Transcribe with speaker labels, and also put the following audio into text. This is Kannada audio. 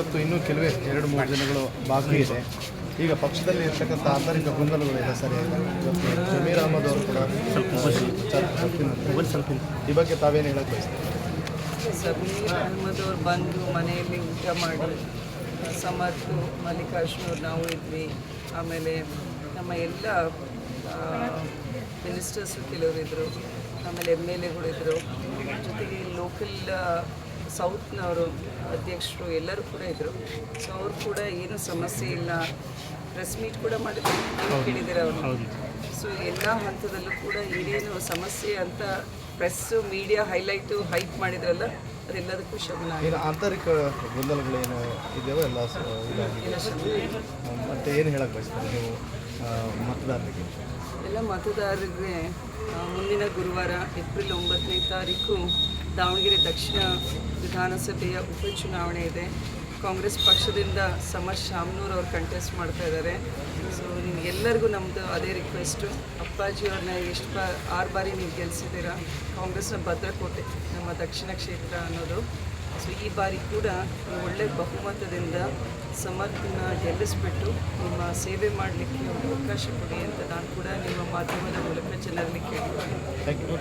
Speaker 1: ಇವತ್ತು ಇನ್ನೂ ಕೆಲವೇ 2-3 ದಿನಗಳು ಬಾಕಿ ಇದೆ. ಈಗ ಪಕ್ಷದಲ್ಲಿ ಇರ್ತಕ್ಕಂಥ ಆಂತರಿಕ ಗೊಂದಲಗಳಿದೆ ಸರಿ. ಇವತ್ತು ಜಮೀರ್ ಅಹಮದ್ ಅವರು ಕೂಡ ಈ ಬಗ್ಗೆ ತಾವೇನು ಹೇಳಕ್ಕೆ ಬಯಸ್ತೀವಿ?
Speaker 2: ಜಮೀರ್ ಅಹಮದ್ ಅವರು ಬಂದು ಮನೆಯಲ್ಲಿ ಊಟ ಮಾಡಿ, ಸಮರ್ಥ್, ಮಲ್ಲಿಕಾರ್ಜುನ್ ನಾವು ಇದ್ವಿ. ಆಮೇಲೆ ನಮ್ಮ ಎಲ್ಲ ಮಿನಿಸ್ಟರ್ಸು ಕೆಲವರು ಇದ್ದರು, ಆಮೇಲೆ MLA ಇದ್ದರು, ಜೊತೆಗೆ ಲೋಕಲ್ ಸೌತ್ನವರು ಅಧ್ಯಕ್ಷರು ಎಲ್ಲರೂ ಕೂಡ ಇದ್ದರು. ಸೊ ಅವ್ರು ಕೂಡ ಏನು ಸಮಸ್ಯೆ ಇಲ್ಲ, ಪ್ರೆಸ್ ಮೀಟ್ ಕೂಡ ಮಾಡಿದ್ರು, ಕೇಳಿದ್ದಾರೆ ಅವರು. ಸೊ ಎಲ್ಲ ಹಂತದಲ್ಲೂ ಕೂಡ ಏನೇನು ಸಮಸ್ಯೆ ಅಂತ ಪ್ರೆಸ್ಸು ಮೀಡಿಯಾ ಹೈಪ್ ಮಾಡಿದ್ರಲ್ಲ, ಅದೆಲ್ಲದಕ್ಕೂ ಶಮನ.
Speaker 1: ಈಗ ಆಂತರಿಕ ಗೊಂದಲಗಳೇನು ಇದೆಯೋ ಎಲ್ಲ ಮತ್ತು ಏನು ಹೇಳಕ್ಕೆ ಬಯಸ್ತಾರೆ ನೀವು ಮತದಾರರಿಗೆ?
Speaker 2: ಎಲ್ಲ ಮತದಾರರಿಗೆ ಮುಂದಿನ ಗುರುವಾರ ಏಪ್ರಿಲ್ 9ನೇ ತಾರೀಕು ದಾವಣಗೆರೆ ದಕ್ಷಿಣ ವಿಧಾನಸಭೆಯ ಉಪಚುನಾವಣೆ ಇದೆ. ಕಾಂಗ್ರೆಸ್ ಪಕ್ಷದಿಂದ ಸಮರ್ ಶಾಮ್ನೂರ್ ಅವರು ಕಂಟೆಸ್ಟ್ ಮಾಡ್ತಾ ಇದ್ದಾರೆ. ಸೊ ನಿಮಗೆಲ್ಲರಿಗೂ ನಮ್ಮದು ಅದೇ ರಿಕ್ವೆಸ್ಟು, ಅಪ್ಪಾಜಿಯವ್ರನ್ನ 6 ಬಾರಿ ನೀವು ಗೆಲ್ಲಿಸಿದ್ದೀರಾ. ಕಾಂಗ್ರೆಸ್ನ ಭದ್ರಕೋಟೆ ನಮ್ಮ ದಕ್ಷಿಣ ಕ್ಷೇತ್ರ ಅನ್ನೋದು. ಸೊ ಈ ಬಾರಿ ಕೂಡ ಒಳ್ಳೆ ಬಹುಮತದಿಂದ ಸಮರ್ಥನ ಗೆಲ್ಲಿಸ್ಬಿಟ್ಟು ನಿಮ್ಮ ಸೇವೆ ಮಾಡಲಿಕ್ಕೆ ಒಂದು ಅವಕಾಶ ಕೊಡಿ ಅಂತ ನಾನು ಕೂಡ ನಿಮ್ಮ ಮಾಧ್ಯಮದ ಮೂಲಕ ಜನರಲ್ಲಿ ಕೇಳ್ತೀನಿ.
Speaker 1: Thank you.